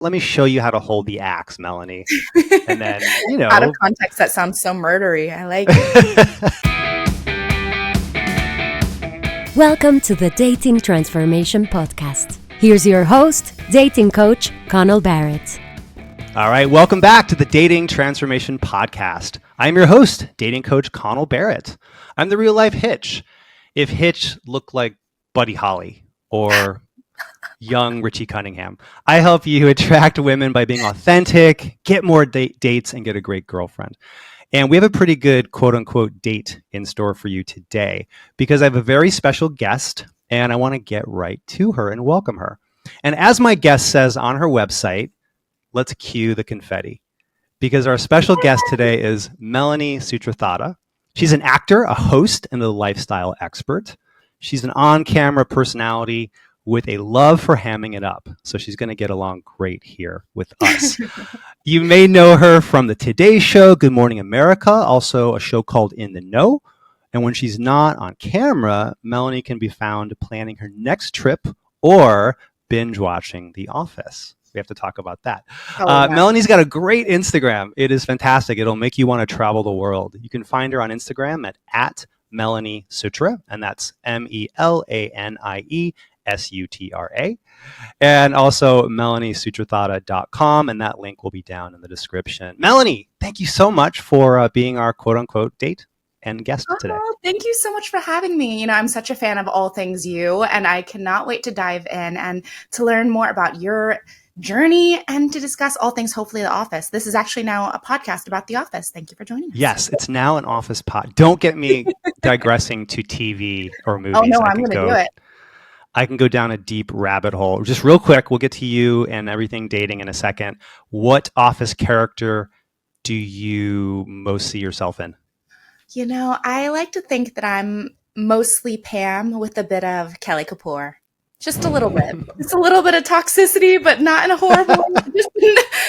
let me show you how to hold the axe, Melanie. And then, Out of context, that sounds so murdery. I like it. Welcome to the Dating Transformation Podcast. Here's your host, dating coach, Connell Barrett. All right, welcome back to the Dating Transformation Podcast. I'm your host, dating coach Connell Barrett. I'm the real life Hitch. If Hitch looked like Buddy Holly or young Richie Cunningham, I help you attract women by being authentic, get more dates, and get a great girlfriend. And we have a pretty good quote unquote date in store for you today because I have a very special guest and I want to get right to her and welcome her. And as my guest says on her website, let's cue the confetti because our special guest today is Melanie Sutrathada. She's an actor, a host, and a lifestyle expert. She's an on-camera personality with a love for hamming it up. So she's going to get along great here with us. You may know her from the Today Show, Good Morning America, also a show called In the Know. And when she's not on camera, Melanie can be found planning her next trip or binge watching The Office. We have to talk about that. Melanie's got a great Instagram. It is fantastic. It'll make you want to travel the world. You can find her on Instagram at Melanie Sutra, and that's MELANIE and also melaniesutratthada.com, and that link will be down in the description. Melanie, thank you so much for being our quote-unquote date and guest today. Thank you so much for having me. I'm such a fan of all things you, and I cannot wait to dive in and to learn more about your journey and to discuss all things, hopefully, The Office. This is actually now a podcast about The Office. Thank you for joining us. Yes, it's now an Office pod. Don't get me digressing to TV or movies. Oh, no, I'm going to do it. I can go down a deep rabbit hole. Just real quick, we'll get to you and everything dating in a second. What Office character do you most see yourself in? I like to think that I'm mostly Pam with a bit of Kelly Kapoor. Just a little bit. Just a little bit of toxicity, but not in a horrible way.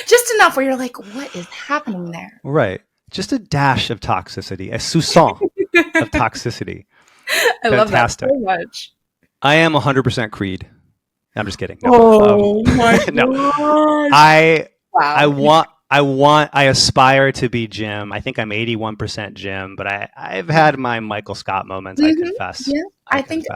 Just enough where you're like, what is happening there? Right. Just a dash of toxicity, a soupçon of toxicity. I love that so much. I am 100% Creed. I'm just kidding. No. My no. gosh. I aspire to be Jim. I think I'm 81% Jim, but I've had my Michael Scott moments, I confess. Yeah. I think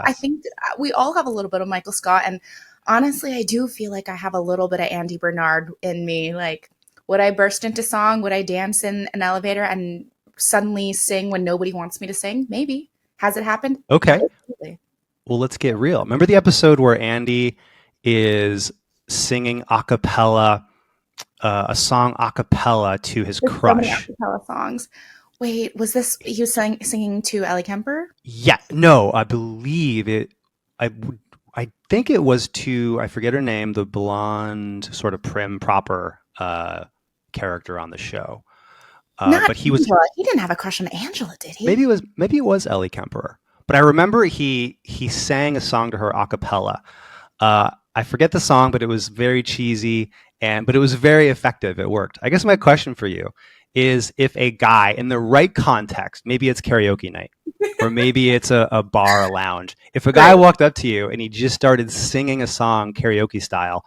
we all have a little bit of Michael Scott, and honestly, I do feel like I have a little bit of Andy Bernard in me. Like, would I burst into song? Would I dance in an elevator and suddenly sing when nobody wants me to sing? Maybe. Has it happened? Okay. Absolutely. Well, let's get real. Remember the episode where Andy is singing a cappella, a song a cappella to his crush? So many a cappella songs. Wait, was this he was singing to Ellie Kemper? Yeah, no, I believe it. I think it was to, I forget her name, the blonde, sort of prim, proper character on the show. But he didn't have a crush on Angela, did he? Maybe it was Ellie Kemper. But I remember he sang a song to her a cappella. I forget the song, but it was very cheesy, but it was very effective. It worked. I guess my question for you is, if a guy in the right context, maybe it's karaoke night, or maybe it's a bar, a lounge. If a guy walked up to you and he just started singing a song karaoke style,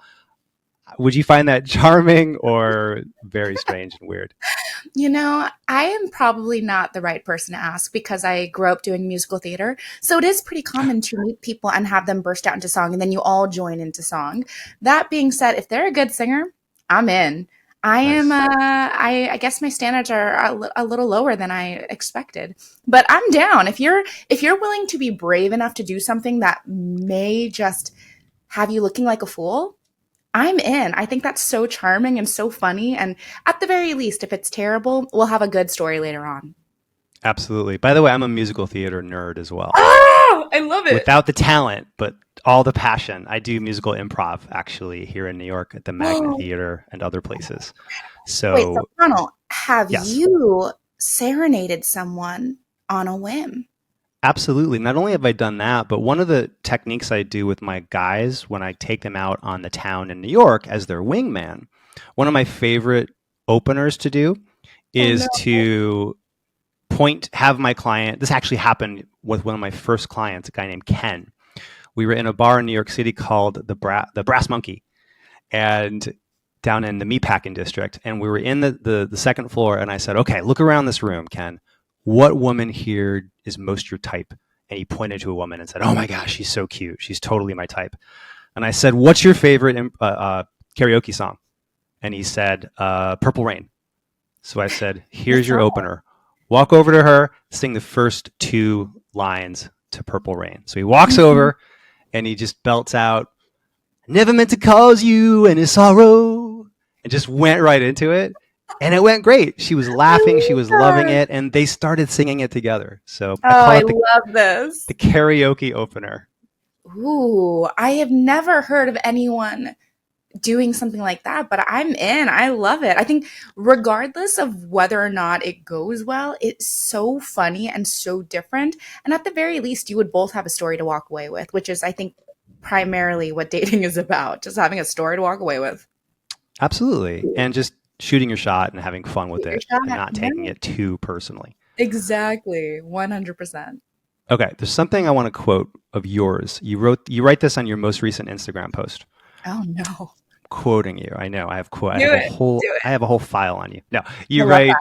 would you find that charming or very strange and weird? I am probably not the right person to ask because I grew up doing musical theater. So it is pretty common to meet people and have them burst out into song, and then you all join into song. That being said, if they're a good singer, I'm in. I guess my standards are a little lower than I expected, but I'm down. If you're willing to be brave enough to do something that may just have you looking like a fool, I'm in. I think that's so charming and so funny. And at the very least, if it's terrible, we'll have a good story later on. Absolutely. By the way, I'm a musical theater nerd as well. Oh, I love it. Without the talent, but all the passion. I do musical improv actually here in New York at the Magnet Theater and other places. So Connell, have you serenaded someone on a whim? Absolutely. Not only have I done that, but one of the techniques I do with my guys when I take them out on the town in New York as their wingman, one of my favorite openers to do is to have my client, this actually happened with one of my first clients, a guy named Ken. We were in a bar in New York City called the Brass Monkey. And down in the meatpacking district, and we were in the second floor, and I said, okay, look around this room, Ken. What woman here is most your type? And he pointed to a woman and said, oh my gosh, she's so cute. She's totally my type. And I said, what's your favorite karaoke song? And he said, Purple Rain. So I said, here's your opener. Walk over to her, sing the first 2 lines to Purple Rain. So he walks over and he just belts out, never meant to cause you any sorrow, and just went right into it. And it went great. She was laughing. She was loving it. And they started singing it together. So I love this. The karaoke opener. Ooh, I have never heard of anyone doing something like that, but I'm in. I love it. I think regardless of whether or not it goes well, it's so funny and so different. And at the very least, you would both have a story to walk away with, which is, I think, primarily what dating is about, just having a story to walk away with. Absolutely. And just shooting your shot and having fun with it and not taking it too personally. Exactly. 100%. Okay. There's something I want to quote of yours. You write this on your most recent Instagram post. Oh no. Quoting you. I know. I have a whole file on you. No, you write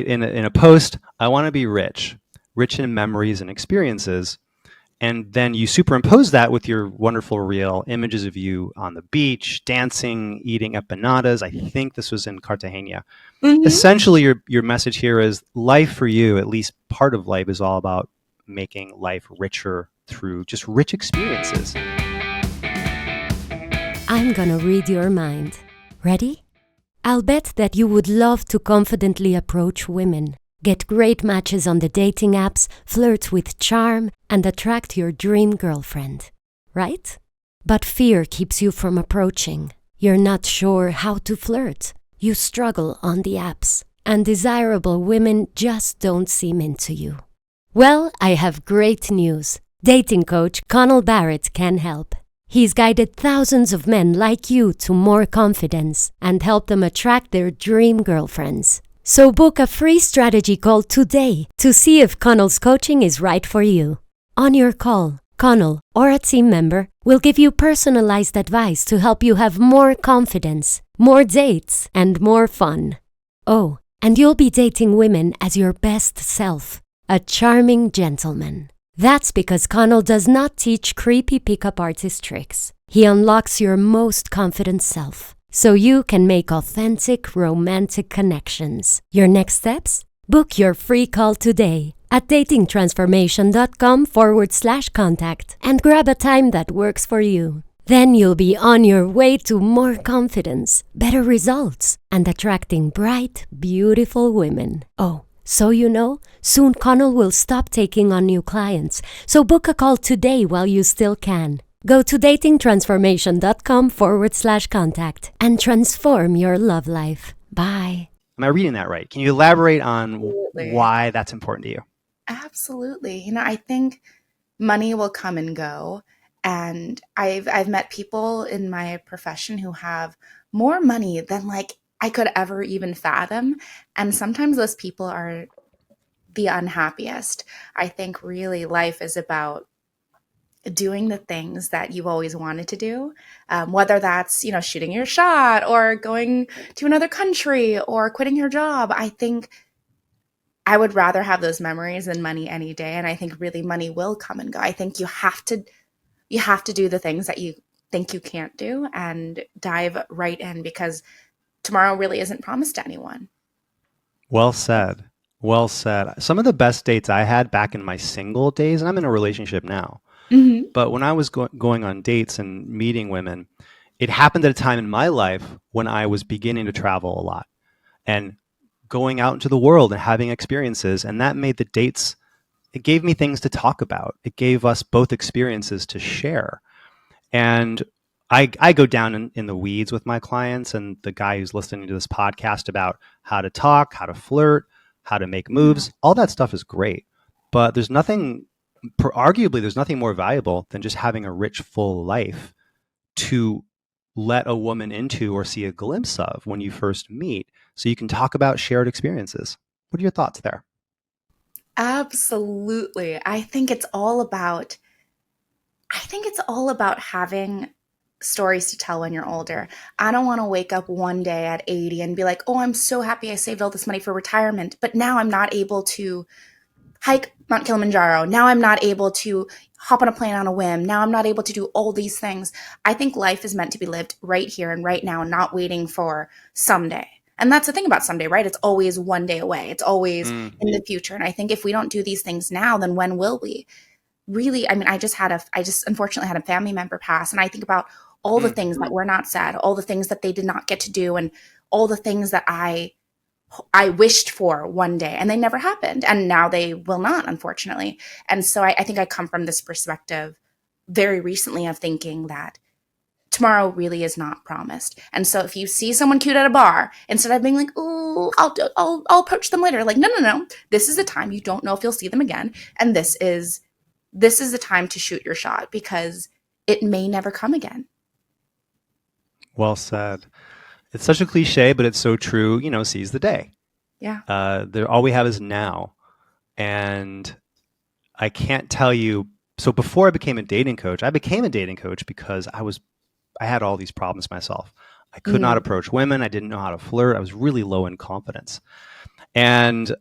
in a post, I want to be rich in memories and experiences. And then you superimpose that with your wonderful reel images of you on the beach, dancing, eating empanadas. I think this was in Cartagena. Mm-hmm. Essentially, your message here is life for you, at least part of life, is all about making life richer through just rich experiences. I'm gonna read your mind. Ready? I'll bet that you would love to confidently approach women, get great matches on the dating apps, flirt with charm, and attract your dream girlfriend. Right? But fear keeps you from approaching. You're not sure how to flirt. You struggle on the apps, and desirable women just don't seem into you. Well, I have great news. Dating coach Connell Barrett can help. He's guided thousands of men like you to more confidence and helped them attract their dream girlfriends. So book a free strategy call today to see if Connell's coaching is right for you. On your call, Connell or a team member will give you personalized advice to help you have more confidence, more dates, and more fun. Oh, and you'll be dating women as your best self, a charming gentleman. That's because Connell does not teach creepy pickup artist tricks. He unlocks your most confident self, so you can make authentic, romantic connections. Your next steps? Book your free call today at datingtransformation.com/contact and grab a time that works for you. Then you'll be on your way to more confidence, better results, and attracting bright, beautiful women. Oh, so you know, soon Connell will stop taking on new clients, so book a call today while you still can. Go to datingtransformation.com/contact and transform your love life. Bye. Am I reading that right? Can you elaborate on why that's important to you? Absolutely. You know, I think money will come and go. And I've met people in my profession who have more money than like I could ever even fathom. And sometimes those people are the unhappiest. I think really life is about doing the things that you've always wanted to do, whether that's, you know, shooting your shot or going to another country or quitting your job. I think I would rather have those memories than money any day. And I think really money will come and go. I think you have to do the things that you think you can't do and dive right in, because tomorrow really isn't promised to anyone. Well said. Well said. Some of the best dates I had back in my single days, and I'm in a relationship now, but when I was going on dates and meeting women, it happened at a time in my life when I was beginning to travel a lot and going out into the world and having experiences. And that made the dates, it gave me things to talk about. It gave us both experiences to share. And I go down in the weeds with my clients and the guy who's listening to this podcast about how to talk, how to flirt, how to make moves. All that stuff is great. But arguably, there's nothing more valuable than just having a rich, full life to let a woman into or see a glimpse of when you first meet, so you can talk about shared experiences. What are your thoughts there? Absolutely. I think it's all about having stories to tell when you're older. I don't want to wake up one day at 80 and be like, oh, I'm so happy I saved all this money for retirement, but now I'm not able to hike Mount Kilimanjaro. Now I'm not able to hop on a plane on a whim. Now I'm not able to do all these things. I think life is meant to be lived right here and right now, not waiting for someday. And that's the thing about someday, right? It's always one day away. It's always in the future. And I think if we don't do these things now, then when will we? Really, I mean, I just unfortunately had a family member pass. And I think about all the things that were not said, all the things that they did not get to do, and all the things that I wished for one day, and they never happened. And now they will not, unfortunately. And so I think I come from this perspective very recently of thinking that tomorrow really is not promised. And so if you see someone cute at a bar, instead of being like, oh, I'll approach them later, like, no. This is the time. You don't know if you'll see them again. And this is the time to shoot your shot, because it may never come again. Well said. It's such a cliche, but it's so true. Seize the day. Yeah. All we have is now. And I can't tell you. So before I became a dating coach because I had all these problems myself. I could not approach women. I didn't know how to flirt. I was really low in confidence. And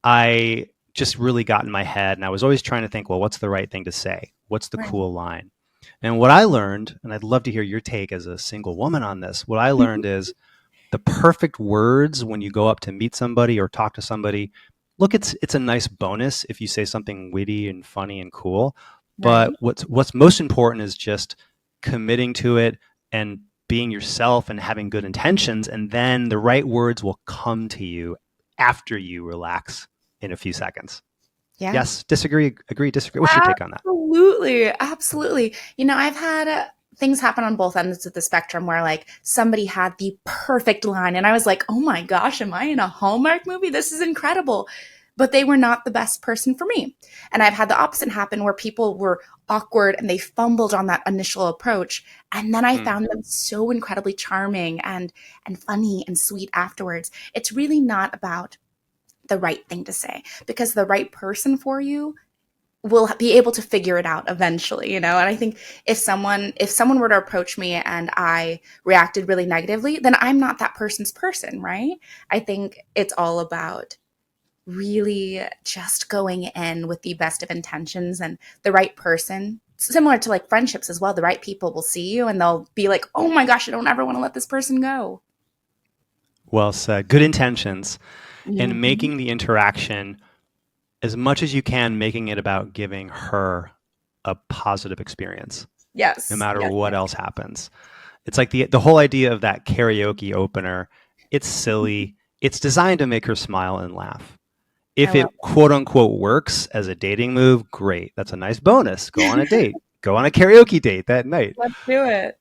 I just really got in my head, and I was always trying to think, well, what's the right thing to say? What's the cool line? And what I learned, and I'd love to hear your take as a single woman on this, what I learned is the perfect words when you go up to meet somebody or talk to somebody. Look, it's a nice bonus if you say something witty and funny and cool. But what's most important is just committing to it and being yourself and having good intentions, and then the right words will come to you after you relax in a few seconds. Yeah. Yes. Disagree. Agree. Disagree. What's your take on that? Absolutely. I've had things happen on both ends of the spectrum where like somebody had the perfect line and I was like, oh my gosh, am I in a Hallmark movie? This is incredible. But they were not the best person for me. And I've had the opposite happen where people were awkward and they fumbled on that initial approach. And then I found them so incredibly charming and funny and sweet afterwards. It's really not about the right thing to say, because the right person for you will be able to figure it out eventually, And I think if someone were to approach me and I reacted really negatively, then I'm not that person's person, right? I think it's all about really just going in with the best of intentions, and the right person, similar to like friendships as well. The right people will see you and they'll be like, oh my gosh, I don't ever want to let this person go. Well said. Good intentions. And making the interaction, as much as you can, making it about giving her a positive experience. Yes. No matter what else happens. It's like the whole idea of that karaoke opener. It's silly. It's designed to make her smile and laugh. If it quote unquote works as a dating move, great. That's a nice bonus. Go on a date. Go on a karaoke date that night. Let's do it.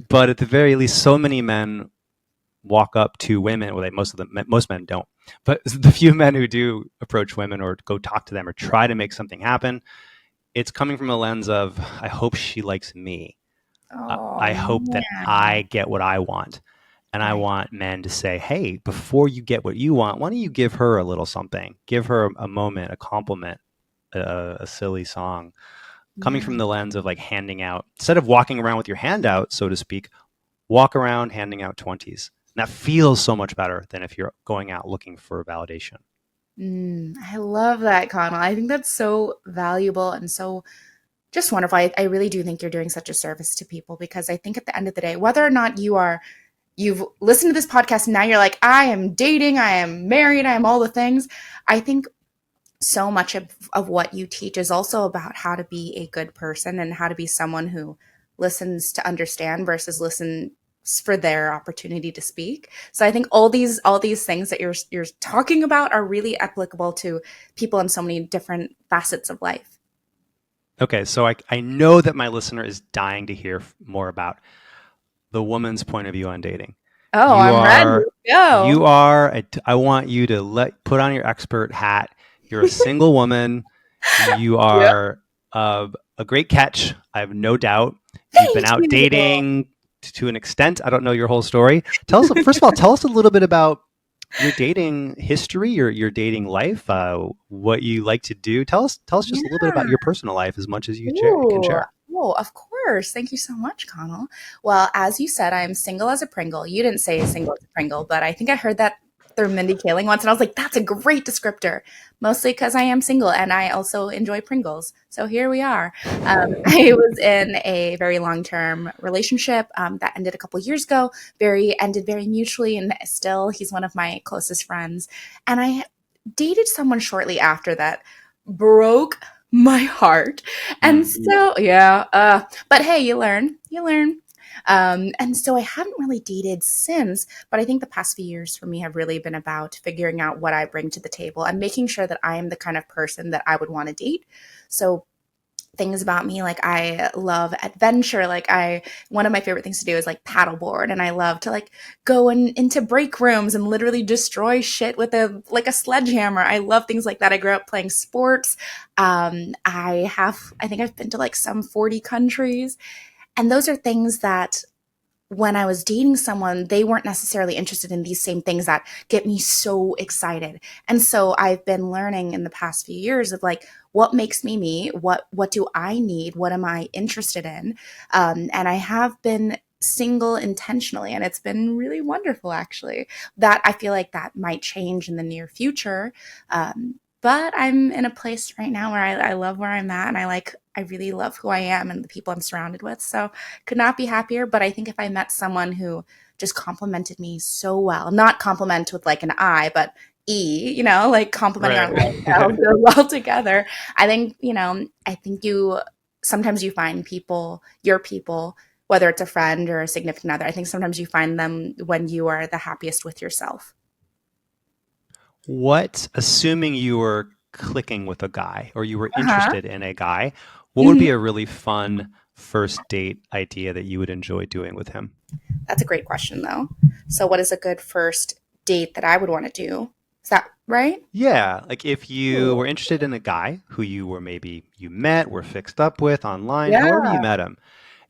But at the very least, so many men walk up to women. Well, most men don't. But the few men who do approach women or go talk to them or try to make something happen, it's coming from a lens of, I hope she likes me. I hope that I get what I want. And I want men to say, hey, before you get what you want, why don't you give her a little something? Give her a moment, a compliment, a silly song. Coming from the lens of like handing out, instead of walking around with your hand out, so to speak, walk around handing out 20s. And that feels so much better than if you're going out looking for validation. I love that, Connell. I think that's so valuable and so just wonderful. I really do think you're doing such a service to people, because I think at the end of the day, whether or not you've listened to this podcast and now you're like, I am dating, I am married, I am all the things. I think so much of what you teach is also about how to be a good person and how to be someone who listens to understand versus listen for their opportunity to speak. So I think all these things that you're talking about are really applicable to people in so many different facets of life. Okay, so I know that my listener is dying to hear more about the woman's point of view on dating. Oh, I'm ready. Go. You are. I want you to put on your expert hat. You're a single woman. You are a great catch. I have no doubt. You've been out dating to an extent. I don't know your whole story. First of all, tell us a little bit about your dating history, your dating life, what you like to do. Tell us just a little bit about your personal life, as much as you can share. Oh, of course. course. Thank you so much, Connell. Well, as you said, I'm single as a Pringle. You didn't say single as a Pringle, but I think I heard that through Mindy Kaling once, and I was like, that's a great descriptor, mostly because I am single and I also enjoy Pringles. So here we are. I was in a very long-term relationship that ended a couple years ago, ended very mutually, and still he's one of my closest friends. And I dated someone shortly after that, broke my heart. And so, yeah, but hey, you learn. And so I haven't really dated since, but I think the past few years for me have really been about figuring out what I bring to the table and making sure that I am the kind of person that I would want to date. So things about me, like I love adventure. One of my favorite things to do is like paddleboard, and I love to like go into break rooms and literally destroy shit with a sledgehammer. I love things like that. I grew up playing sports. I think I've been to like some 40 countries, and those are things that when I was dating someone, they weren't necessarily interested in these same things that get me so excited. And so I've been learning in the past few years of like, what makes me me? What do I need? What am I interested in? And I have been single intentionally, and it's been really wonderful, actually. That I feel like that might change in the near future. But I'm in a place right now where I love where I'm at, and I really love who I am and the people I'm surrounded with. So could not be happier. But I think if I met someone who just complimented me so well, not compliment with like an I, but E, like complimenting our lifestyles go well together. I think, sometimes you find your people, whether it's a friend or a significant other, I think sometimes you find them when you are the happiest with yourself. Assuming you were clicking with a guy or you were interested in a guy, what would be a really fun first date idea that you would enjoy doing with him? That's a great question, though. So what is a good first date that I would want to do? Is that right? Yeah. Like if you were interested in a guy who you met, were fixed up with online, however you met him,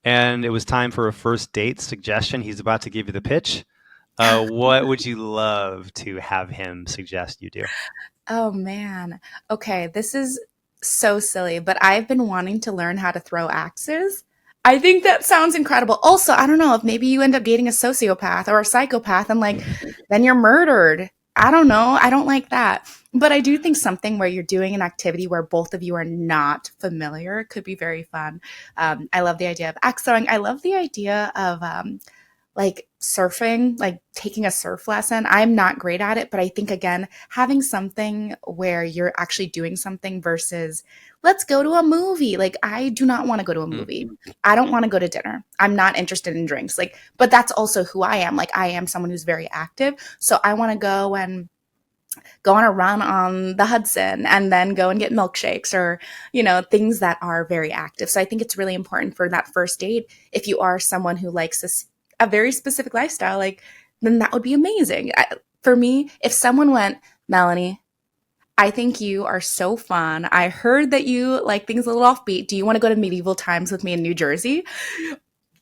and it was time for a first date suggestion, he's about to give you the pitch. What would you love to have him suggest you do? Oh, man. Okay, this is so silly, but I've been wanting to learn how to throw axes. I think that sounds incredible. Also, I don't know if maybe you end up dating a sociopath or a psychopath and then you're murdered. I don't know. I don't like that. But I do think something where you're doing an activity where both of you are not familiar could be very fun. I love the idea of axe throwing. I love the idea of like surfing, like taking a surf lesson. I'm not great at it, but I think again, having something where you're actually doing something versus let's go to a movie. Like I do not want to go to a movie. I don't want to go to dinner. I'm not interested in drinks. But that's also who I am. Like I am someone who's very active. So I want to go on a run on the Hudson and then go and get milkshakes or, things that are very active. So I think it's really important for that first date. If you are someone who likes a very specific lifestyle, then that would be amazing. For me, if someone went, Melanie, I think you are so fun. I heard that you like things a little offbeat. Do you want to go to medieval times with me in New Jersey?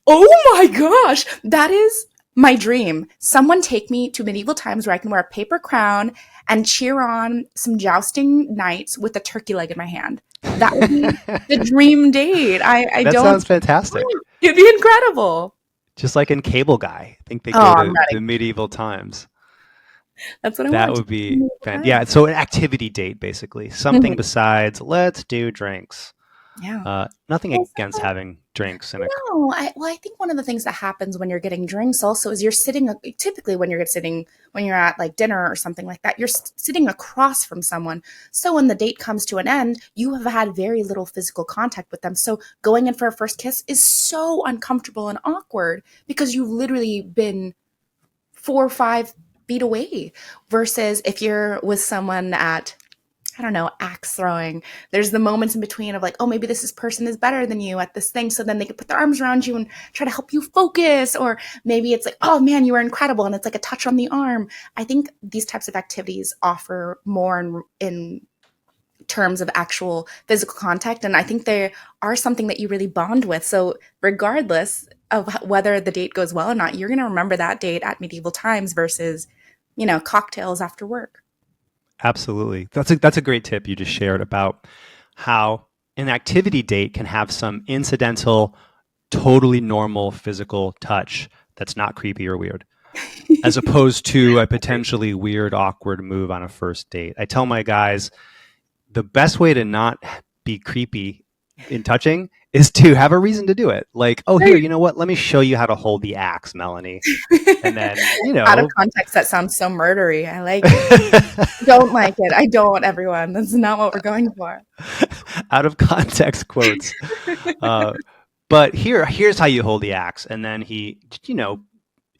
Oh my gosh, that is my dream. Someone take me to medieval times where I can wear a paper crown and cheer on some jousting knights with a turkey leg in my hand. That would be the dream date. That sounds fantastic. It'd be incredible. Just like in Cable Guy. I think they go to medieval times. That's what I want. That would be yeah. So an activity date, basically. Something besides let's do drinks. Yeah. Nothing against having drinks. I think one of the things that happens when you're getting drinks also is you're sitting, typically when you're at like dinner or something like that, you're sitting across from someone. So when the date comes to an end, you have had very little physical contact with them. So going in for a first kiss is so uncomfortable and awkward because you've literally been 4 or 5 feet away versus if you're with someone at, I don't know, axe throwing. There's the moments in between of like, oh, maybe this person is better than you at this thing. So then they could put their arms around you and try to help you focus. Or maybe it's like, oh man, you were incredible. And it's like a touch on the arm. I think these types of activities offer more in terms of actual physical contact. And I think they are something that you really bond with. So regardless of whether the date goes well or not, you're going to remember that date at medieval times versus, cocktails after work. Absolutely. That's a great tip you just shared about how an activity date can have some incidental totally normal physical touch that's not creepy or weird, as opposed to a potentially weird, awkward move on a first date. I tell my guys the best way to not be creepy in touching is to have a reason to do it. Like, oh, here, you know what? Let me show you how to hold the axe, Melanie. And then, Out of context, that sounds so murdery. I like it. Don't like it. I don't, everyone. That's not what we're going for. Out of context quotes. But here's how you hold the axe. And then he,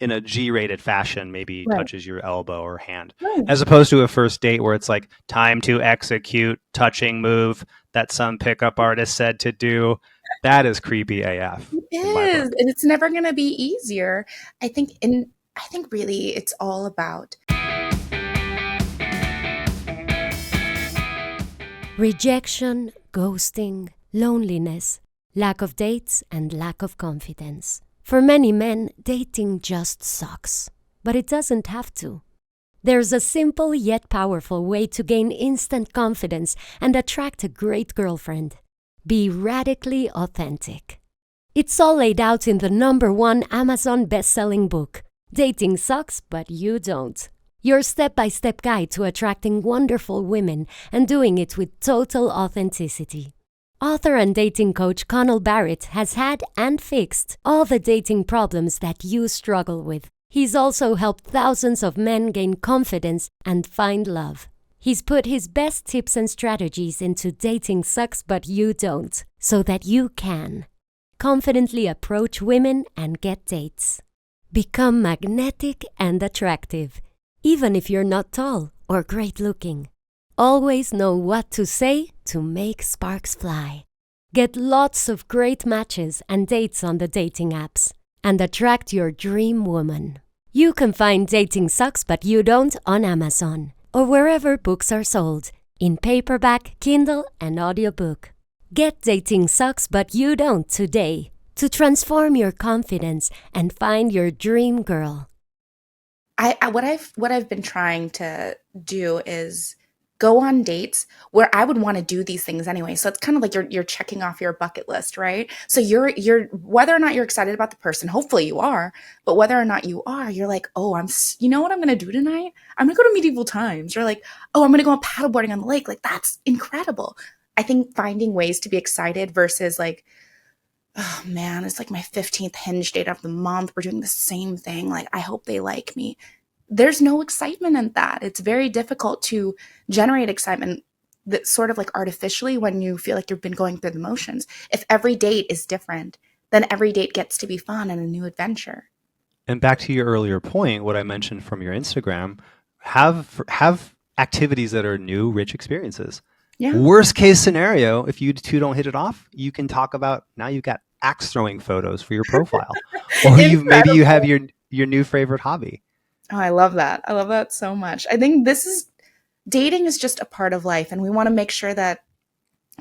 in a G-rated fashion, maybe touches your elbow or hand, as opposed to a first date where it's like time to execute touching move that some pickup artist said to do. That is creepy AF. It is, and it's never going to be easier. I think really it's all about rejection, ghosting, loneliness, lack of dates, and lack of confidence. For many men, dating just sucks. But it doesn't have to. There's a simple yet powerful way to gain instant confidence and attract a great girlfriend. Be radically authentic. It's all laid out in the #1 Amazon best-selling book, Dating Sucks, But You Don't. Your step-by-step guide to attracting wonderful women and doing it with total authenticity. Author and dating coach Connell Barrett has had and fixed all the dating problems that you struggle with. He's also helped thousands of men gain confidence and find love. He's put his best tips and strategies into Dating Sucks But You Don't, so that you can confidently approach women and get dates. Become magnetic and attractive, even if you're not tall or great looking. Always know what to say to make sparks fly. Get lots of great matches and dates on the dating apps and attract your dream woman. You can find Dating Sucks But You Don't on Amazon or wherever books are sold, in paperback, Kindle, and audiobook. Get Dating Sucks But You Don't today to transform your confidence and find your dream girl. What I've been trying to do is go on dates where I would want to do these things anyway. So it's kind of like you're checking off your bucket list, right? So you're whether or not you're excited about the person, hopefully you are, but whether or not you are, you're like, oh, you know what I'm going to do tonight? I'm going to go to medieval times. You're like, oh, I'm going to go paddleboarding on the lake. Like, that's incredible. I think finding ways to be excited versus like, oh man, it's like my 15th hinge date of the month. We're doing the same thing. Like, I hope they like me. There's no excitement in that. It's very difficult to generate excitement that's sort of like artificially when you feel like you've been going through the motions. If every date is different, then every date gets to be fun and a new adventure. And back to your earlier point, what I mentioned from your Instagram, have activities that are new, rich experiences. Yeah. Worst case scenario, if you two don't hit it off, you can talk about, now you've got axe throwing photos for your profile. Or maybe you have your new favorite hobby. Oh, I love that. I love that so much. I think dating is just a part of life. And we want to make sure that,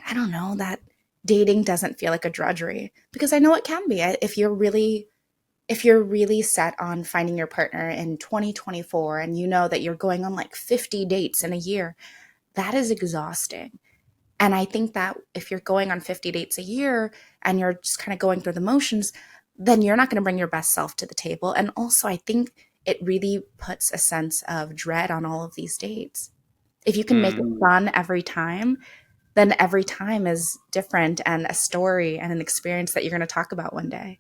that dating doesn't feel like a drudgery, because I know it can be. If you're really set on finding your partner in 2024 and you know that you're going on like 50 dates in a year, that is exhausting. And I think that if you're going on 50 dates a year and you're just kind of going through the motions, then you're not going to bring your best self to the table. And also, I think it really puts a sense of dread on all of these dates. If you can make it fun every time, then every time is different and a story and an experience that you're going to talk about one day.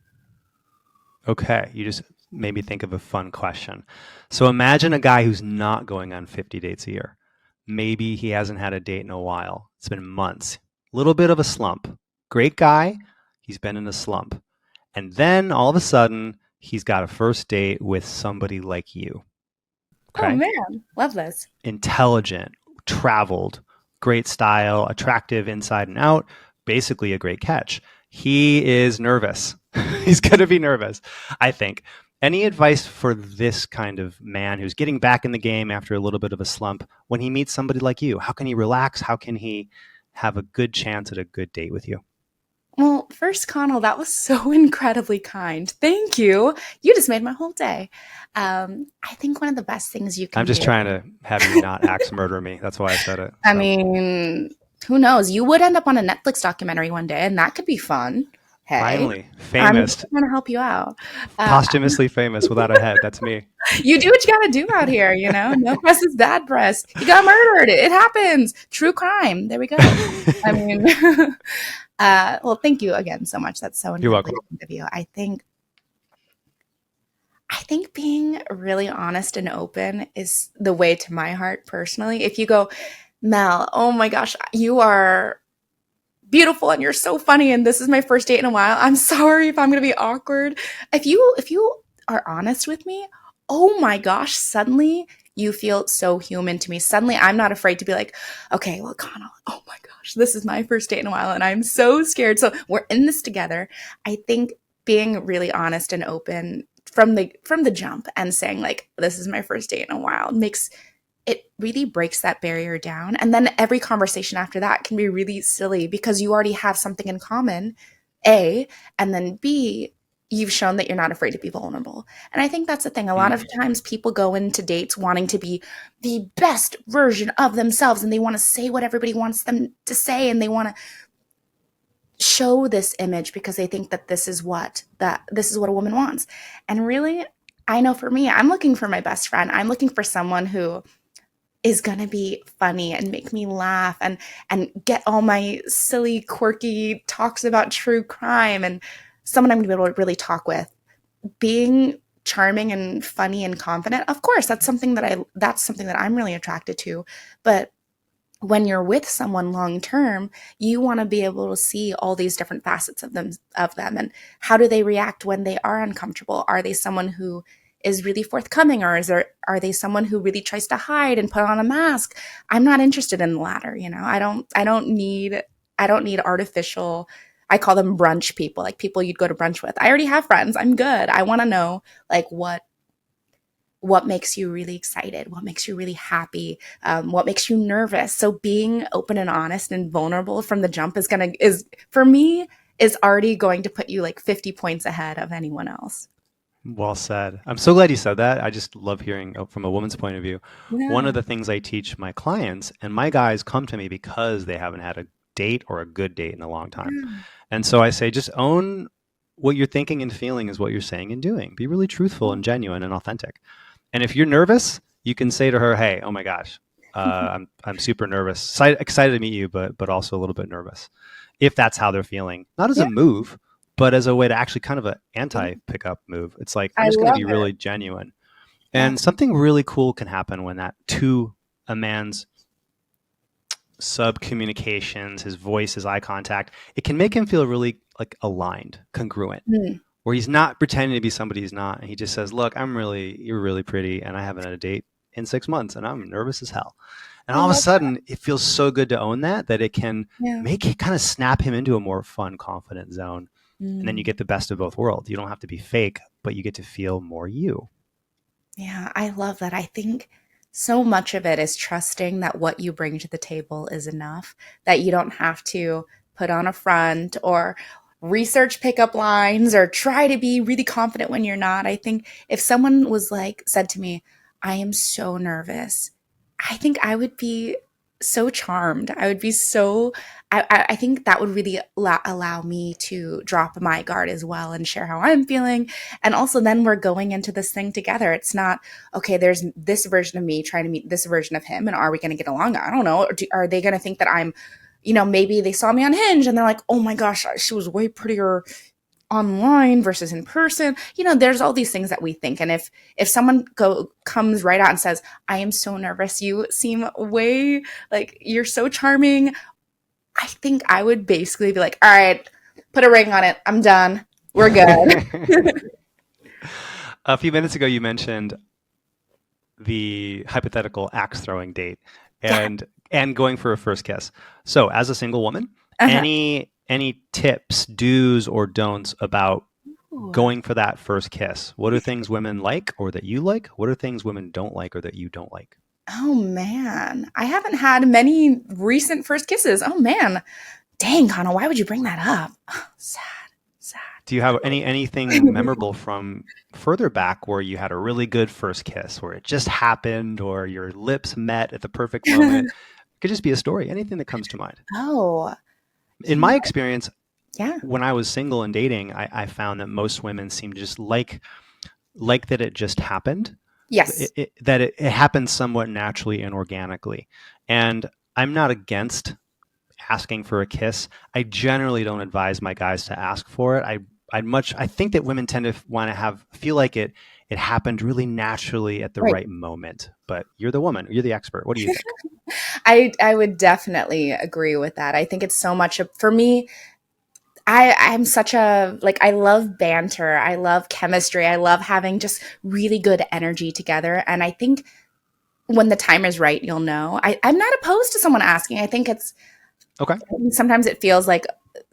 Okay, you just made me think of a fun question. So imagine a guy who's not going on 50 dates a year. Maybe he hasn't had a date in a while. It's been months. A little bit of a slump. Great guy, he's been in a slump. And then all of a sudden, he's got a first date with somebody like you. Okay? Oh man, love this. Intelligent, traveled, great style, attractive inside and out, basically a great catch. He is nervous. He's going to be nervous, I think. Any advice for this kind of man who's getting back in the game after a little bit of a slump when he meets somebody like you? How can he relax? How can he have a good chance at a good date with you? Well, first, Connell, that was so incredibly kind. Thank you. You just made my whole day. I think one of the best things you can do. I'm just trying to have you not axe murder me. That's why I said it. I mean, who knows? You would end up on a Netflix documentary one day, and that could be fun. Hey, Finally, I'm famous, just trying to help you out. Uh, posthumously famous without a head. That's me. you do what you got to do out here, you know? No press is bad press. You got murdered. It happens. True crime. There we go. I mean, well, thank you again so much. That's so You're incredibly welcome. kind of you. I think being really honest and open is the way to my heart personally. If you go, Mel, oh my gosh, you are beautiful and you're so funny and this is my first date in a while. I'm sorry if I'm going to be awkward. If you are honest with me, oh my gosh, suddenly you feel so human to me. Suddenly I'm not afraid to be like, okay, well, Connell, oh my gosh, this is my first date in a while and I'm so scared. So we're in this together. I think being really honest and open from the jump and saying like, this is my first date in a while makes it really breaks that barrier down. And then every conversation after that can be really silly because you already have something in common, A, and then B, you've shown that you're not afraid to be vulnerable. And I think that's the thing. A lot of times people go into dates wanting to be the best version of themselves and they want to say what everybody wants them to say and they want to show this image because they think that this is what a woman wants. And really, I know for me, I'm looking for my best friend. I'm looking for someone who is going to be funny and make me laugh and get all my silly quirky talks about true crime and someone I'm going to be able to really talk with. Being charming and funny and confident, of course, that's something that I'm really attracted to. But when you're with someone long term, you want to be able to see all these different facets of them and how do they react when they are uncomfortable? Are they someone who is really forthcoming or are they someone who really tries to hide and put on a mask? I'm not interested in the latter, you know. I don't need artificial, I call them brunch people, like people you'd go to brunch with. I already have friends. I'm good. I want to know like what makes you really excited, what makes you really happy, what makes you nervous. So being open and honest and vulnerable from the jump is for me is already going to put you like 50 points ahead of anyone else. Well said. I'm so glad you said that. I just love hearing from a woman's point of view. One Yeah. of the things I teach my clients, and my guys come to me because they haven't had a date or a good date in a long time. Yeah. And so I say, just own what you're thinking and feeling is what you're saying and doing. Be really truthful and genuine and authentic. And if you're nervous, you can say to her, "Hey, oh my gosh, I'm super nervous, excited to meet you, but also a little bit nervous." If that's how they're feeling, not as a Yeah. move, but as a way to actually kind of an anti-pickup move. It's like, I'm I just going to love be it. really genuine. And Yes. something really cool can happen when that to a man's sub communications, his voice, his eye contact, it can make him feel really like aligned, congruent, Mm. where he's not pretending to be somebody he's not. And he just says, look, you're really pretty and I haven't had a date in 6 months and I'm nervous as hell. And I all of a love that. sudden it feels so good to own that it can Yeah. make it kind of snap him into a more fun, confident zone. And then you Mm. get the best of both worlds. You don't have to be fake, but you get to feel more you. Yeah, I love that. I think so much of it is trusting that what you bring to the table is enough, that you don't have to put on a front or research pickup lines or try to be really confident when you're not. I think if someone said to me, I am so nervous, I think I would be so charmed. I would be so, I think that would really allow me to drop my guard as well and share how I'm feeling. And also, then we're going into this thing together. It's not, okay, there's this version of me trying to meet this version of him. And are we going to get along? I don't know. Are they going to think that I'm, maybe they saw me on Hinge and they're like, oh my gosh, she was way prettier online versus in person. There's all these things that we think. And if someone comes right out and says, I am so nervous, you seem way like you're so charming, I think I would basically be like, all right, put a ring on it. I'm done. We're good. A few minutes ago, you mentioned the hypothetical axe throwing date Yeah. and going for a first kiss. So, as a single woman, Uh-huh. any tips, do's or don'ts about Ooh. going for that first kiss? What are things women like or that you like? What are things women don't like or that you don't like? Oh man, I haven't had many recent first kisses. Oh man, dang, Connell, why would you bring that up? Sad. Do you have anything memorable from further back where you had a really good first kiss, where it just happened, or your lips met at the perfect moment? It could just be a story, anything that comes to mind. Oh, In my experience, Yeah. when I was single and dating, I found that most women seem to just like that it just happened. Yes. That it happens somewhat naturally and organically. And I'm not against asking for a kiss. I generally don't advise my guys to ask for it. I think that women tend to want to feel like it happened really naturally at the Right. right moment. But you're the woman, you're the expert. What do you think? I would definitely agree with that. I think it's so much for me. I'm such a, like, I love banter. I love chemistry. I love having just really good energy together. And I think when the time is right, you'll know. I'm not opposed to someone asking. I think Okay. sometimes it feels like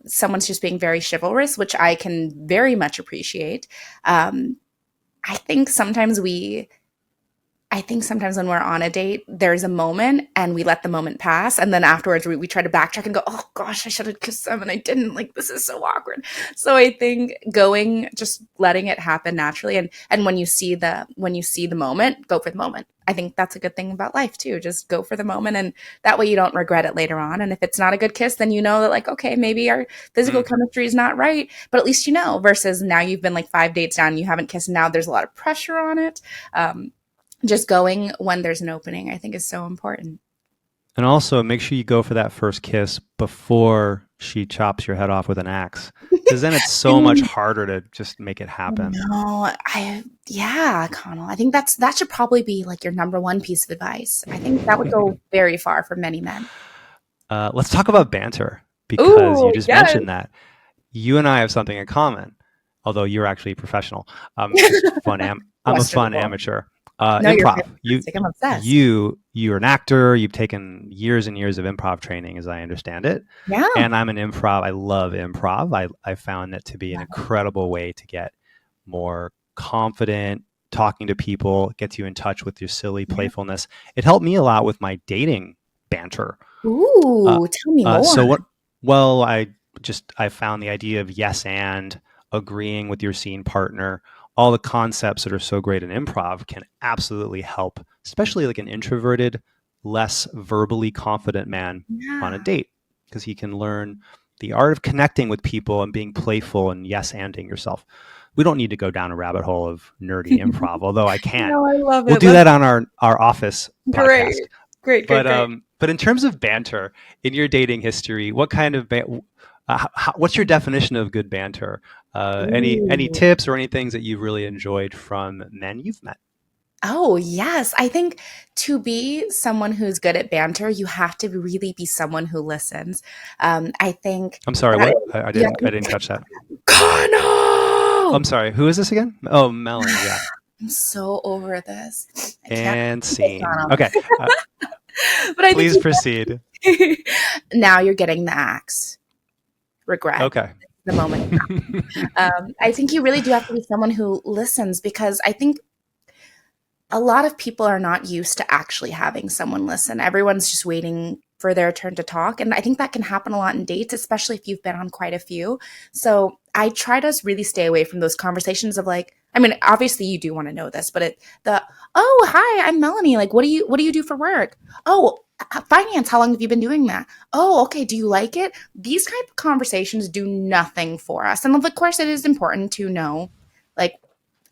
someone's just being very chivalrous, which I can very much appreciate. Um, I think sometimes when we're on a date, there's a moment and we let the moment pass. And then afterwards we try to backtrack and go, oh gosh, I should have kissed them and I didn't. Like, this is so awkward. So I think just letting it happen naturally. And when you see the moment, go for the moment. I think that's a good thing about life too. Just go for the moment. And that way you don't regret it later on. And if it's not a good kiss, then you know that, like, okay, maybe our physical chemistry is not right, but at least you know, versus now you've been like 5 dates down and you haven't kissed. And now there's a lot of pressure on it. Just going when there's an opening, I think, is so important. And also make sure you go for that first kiss before she chops your head off with an axe, because then it's so much harder to just make it happen. No, Connell. I think that should probably be like your number one piece of advice. I think that would go very far for many men. Let's talk about banter, because you just yes. mentioned that. You and I have something in common, although you're actually a professional. I'm a fun amateur. No, Improv. I'm obsessed. You're an actor. You've taken years and years of improv training, as I understand it. Yeah. And I'm an improv. I love improv. I found it to be an incredible way to get more confident. Talking to people gets you in touch with your silly playfulness. It helped me a lot with my dating banter. Ooh, tell me more. So what? Well, I found the idea of yes and agreeing with your scene partner. All the concepts that are so great in improv can absolutely help, especially like an introverted, less verbally confident man on a date, because he can learn the art of connecting with people and being playful and yes-anding yourself. We don't need to go down a rabbit hole of nerdy improv, although I can. No, I love it. We'll do that on our office podcast. Great. But in terms of banter in your dating history, what kind of what's your definition of good banter? Any tips or any things that you've really enjoyed from men you've met? Oh, yes. I think to be someone who's good at banter, you have to really be someone who listens. I think. I'm sorry, what? I didn't catch that. Connell! I'm sorry, who is this again? Oh, Melanie, yeah. I'm so over this. And scene. Okay. But please proceed. Now you're getting the axe. Regret. Okay. The moment. I think you really do have to be someone who listens, because I think a lot of people are not used to actually having someone listen. Everyone's just waiting for their turn to talk. And I think that can happen a lot in dates, especially if you've been on quite a few. So I try to really stay away from those conversations of like, I mean, obviously you do want to know this, but oh, hi, I'm Melanie. Like, what do you do for work? Oh, finance. How long have you been doing that? Oh, okay. Do you like it? These kind of conversations do nothing for us. And of course it is important to know like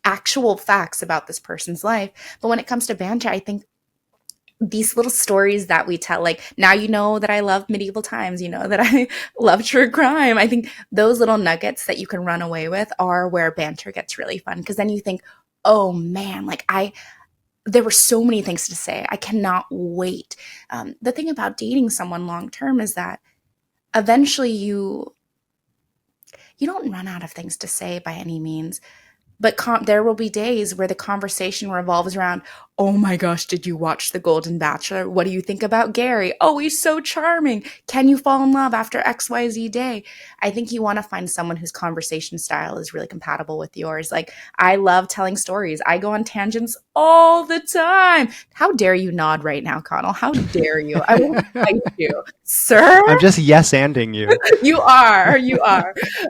actual facts about this person's life. But when it comes to banter, I think these little stories that we tell, like, now you know that I love medieval times, you know that I love true crime. I think those little nuggets that you can run away with are where banter gets really fun, because then you think, oh man, like there were so many things to say. I cannot wait. The thing about dating someone long term is that eventually you don't run out of things to say by any means. But there will be days where the conversation revolves around, oh my gosh, did you watch The Golden Bachelor? What do you think about Gary? Oh, he's so charming. Can you fall in love after XYZ day? I think you want to find someone whose conversation style is really compatible with yours. Like, I love telling stories. I go on tangents all the time. How dare you nod right now, Connell? How dare you? I will fight you, sir. I'm just yes-anding you. You are.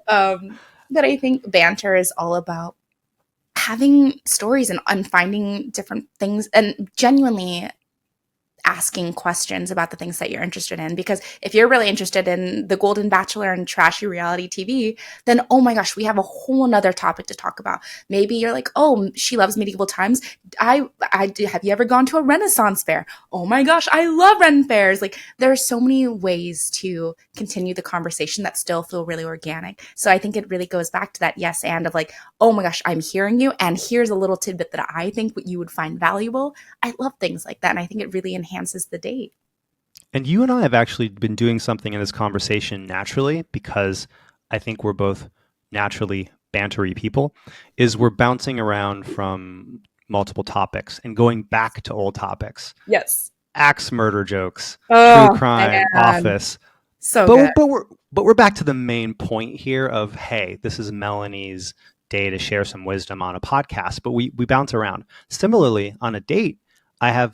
But I think banter is all about having stories and finding different things and genuinely asking questions about the things that you're interested in. Because if you're really interested in The Golden Bachelor and trashy reality TV, then, oh my gosh, we have a whole nother topic to talk about. Maybe you're like, oh, she loves medieval times. Have you ever gone to a Renaissance fair? Oh my gosh, I love Ren fairs. Like, there are so many ways to continue the conversation that still feel really organic. So I think it really goes back to that yes and of like, oh my gosh, I'm hearing you, and here's a little tidbit that I think you would find valuable. I love things like that, and I think it really enhances the date. And you and I have actually been doing something in this conversation naturally, because I think we're both naturally bantery people, is we're bouncing around from multiple topics and going back to old topics. Yes. Axe murder jokes, Oh, true crime, man. Office. So but, good. But we're back to the main point here of, hey, this is Melanie's day to share some wisdom on a podcast, but we bounce around. Similarly, on a date, I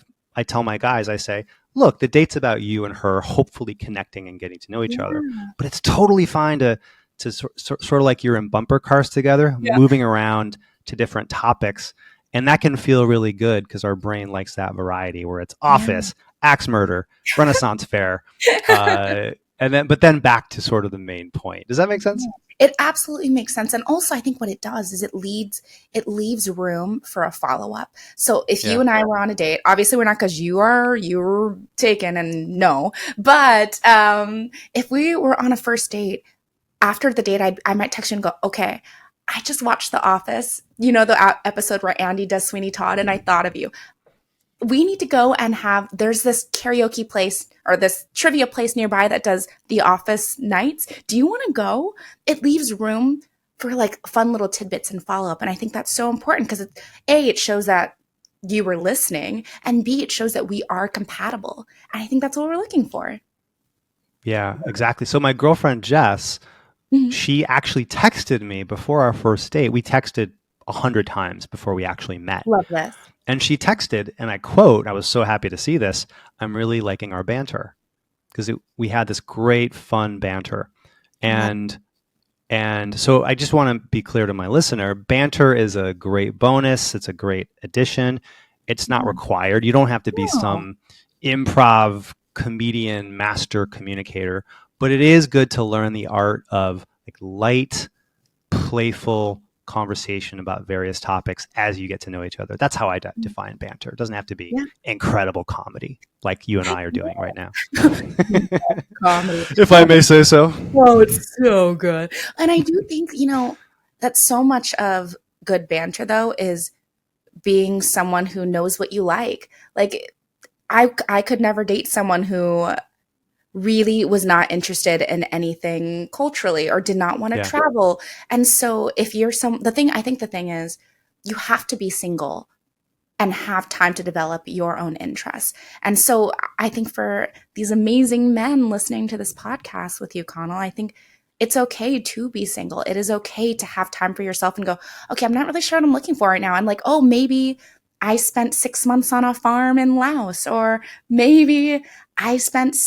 tell my guys, I say, look, the date's about you and her hopefully connecting and getting to know each other. But it's totally fine to sort of like you're in bumper cars together, moving around to different topics. And that can feel really good because our brain likes that variety where it's Office, axe murder, Renaissance fair, but then back to sort of the main point. Does that make sense? It absolutely makes sense. And also, I think what it does is it leaves room for a follow-up. So if you and I were on a date, obviously we're not, because you're taken and no, but if we were on a first date, after the date, I might text you and go, okay, I just watched The Office, the episode where Andy does Sweeney Todd, and I thought of you. We need to go and there's this karaoke place or this trivia place nearby that does The Office nights. Do you want to go? It leaves room for like fun little tidbits and follow up. And I think that's so important because it shows that you were listening, and B, it shows that we are compatible. And I think that's what we're looking for. Yeah, exactly. So my girlfriend, Jess, she actually texted me before our first date. We texted 100 times before we actually met. Love this. And she texted, and I quote, I was so happy to see this, I'm really liking our banter. Because we had this great, fun banter. And so I just want to be clear to my listener, banter is a great bonus. It's a great addition. It's not required. You don't have to be some improv comedian master communicator, but it is good to learn the art of like light, playful conversation about various topics as you get to know each other. That's how I define banter. It doesn't have to be incredible comedy like you and I are doing right now. Comedy. If I may say so. Oh, it's so good. And I do think, that so much of good banter, though, is being someone who knows what you like. Like, I could never date someone who really was not interested in anything culturally or did not want to travel. And so if you're the thing is you have to be single and have time to develop your own interests. And so I think for these amazing men listening to this podcast with you, Connell, I think it's okay to be single. It is okay to have time for yourself and go, okay, I'm not really sure what I'm looking for right now. And like, oh, maybe I spent 6 months on a farm in Laos, or maybe I spent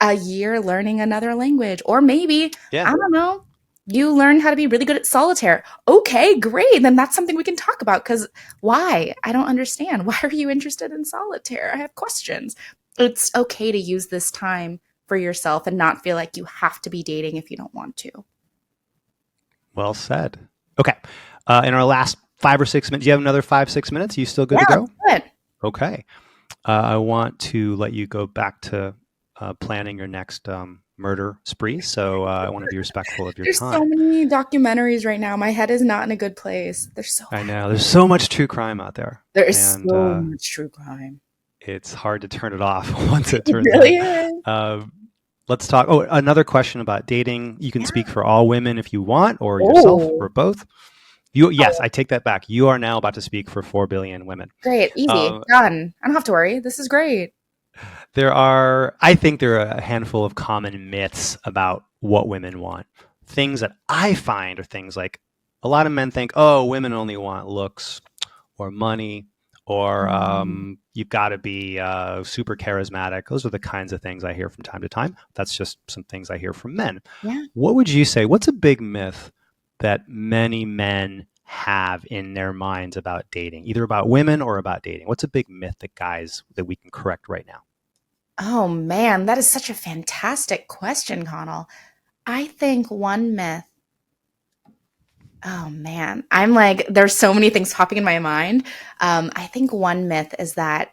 a year learning another language, or maybe, I don't know, you learned how to be really good at solitaire. Okay, great. Then that's something we can talk about, because why? I don't understand. Why are you interested in solitaire? I have questions. It's okay to use this time for yourself and not feel like you have to be dating if you don't want to. Well said. Okay. In our last 5 or 6 minutes, do you have another 5-6 minutes? Are you still good to go? Good. Okay. I want to let you go back to planning your next murder spree. So I want to be respectful of your time. There's so many documentaries right now. My head is not in a good place. I know. There's so much true crime out there. There is so much true crime. It's hard to turn it off once it turns really on. Is. Let's talk. Oh, another question about dating. You can speak for all women if you want, or yourself, or both. Yes, I take that back. You are now about to speak for 4 billion women. Great. Easy. Done. I don't have to worry. This is great. I think there are a handful of common myths about what women want. Things that I find are things like a lot of men think, oh, women only want looks or money, or you've got to be super charismatic. Those are the kinds of things I hear from time to time. That's just some things I hear from men. Yeah. What would you say? What's a big myth that many men have in their minds about dating, either about women or about dating? What's a big myth that we can correct right now? Oh man, that is such a fantastic question, Connell. I think one myth. Oh man, I'm like, there's so many things popping in my mind. I think one myth is that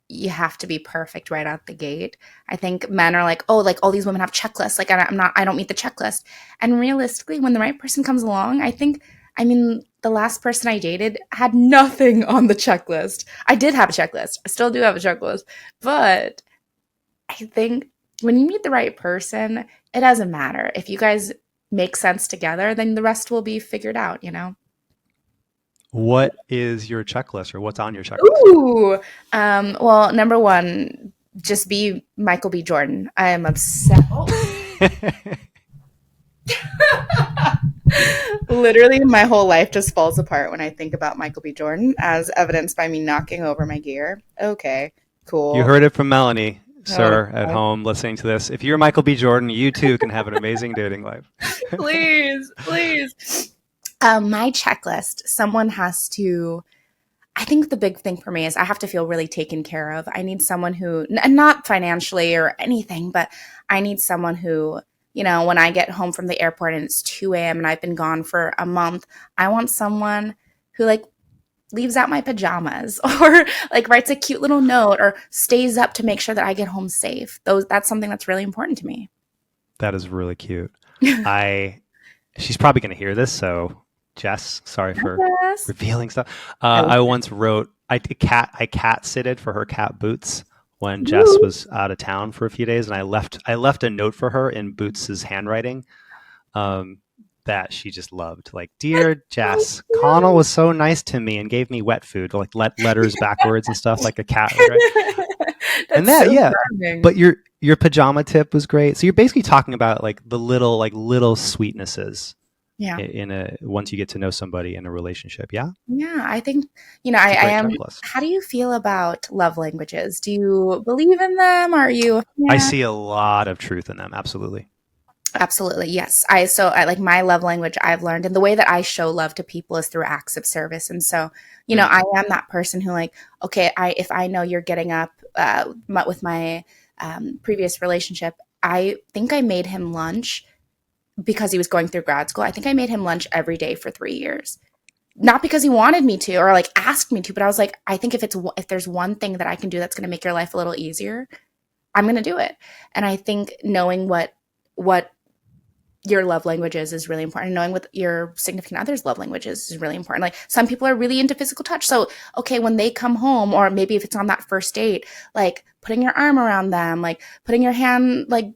you have to be perfect right out the gate. I think men are like, oh, like all these women have checklists. Like I don't meet the checklist. And realistically, when the right person comes along, I mean, the last person I dated had nothing on the checklist. I did have a checklist. I still do have a checklist. But I think when you meet the right person, it doesn't matter. If you guys make sense together, then the rest will be figured out, you know? What is your checklist, or what's on your checklist? Ooh. Well, number one, just be Michael B. Jordan. I am obsessed. Literally, my whole life just falls apart when I think about Michael B. Jordan, as evidenced by me knocking over my gear. Okay, You cool. heard it from Melanie, Oh, sir, at home listening to this. If you're Michael B. Jordan, you too can have an amazing dating life. please, please. My checklist, someone has to. I think the big thing for me is I have to feel really taken care of. I need someone who, not financially or anything, but I need someone who, when I get home from the airport and it's 2 a.m. and I've been gone for a month, I want someone who like leaves out my pajamas or like writes a cute little note or stays up to make sure that I get home safe. That's something that's really important to me. That is really cute. She's probably going to hear this, so Jess, sorry for Yes. revealing stuff. I I once wrote I cat sitted for her cat Boots when Jess was out of town for a few days, and I left a note for her in Boots's handwriting that she just loved. Like, dear Jess, Connell was so nice to me and gave me wet food, like letters backwards and stuff, like a cat would write. And That's that, so yeah. charming. But your pajama tip was great. So you're basically talking about like the little sweetnesses Yeah. in a once you get to know somebody in a relationship. Yeah, Yeah, I think, it's a I great am. checklist. How do you feel about love languages? Do you believe in them? Are you? I Yeah, see a lot of truth in them. Absolutely. absolutely. Yes. I like my love language I've learned, and the way that I show love to people is through acts of service. And so, Mm. I am that person who like, okay, if I know you're getting up with my previous relationship, I think I made him lunch because he was going through grad school. I think I made him lunch every day for 3 years. Not because he wanted me to or like asked me to, but I was like, I think if there's one thing that I can do that's going to make your life a little easier, I'm going to do it. And I think knowing what your love language is really important. Knowing what your significant other's love language is really important. Like some people are really into physical touch. So, okay, when they come home, or maybe if it's on that first date, like putting your arm around them, like putting your hand, like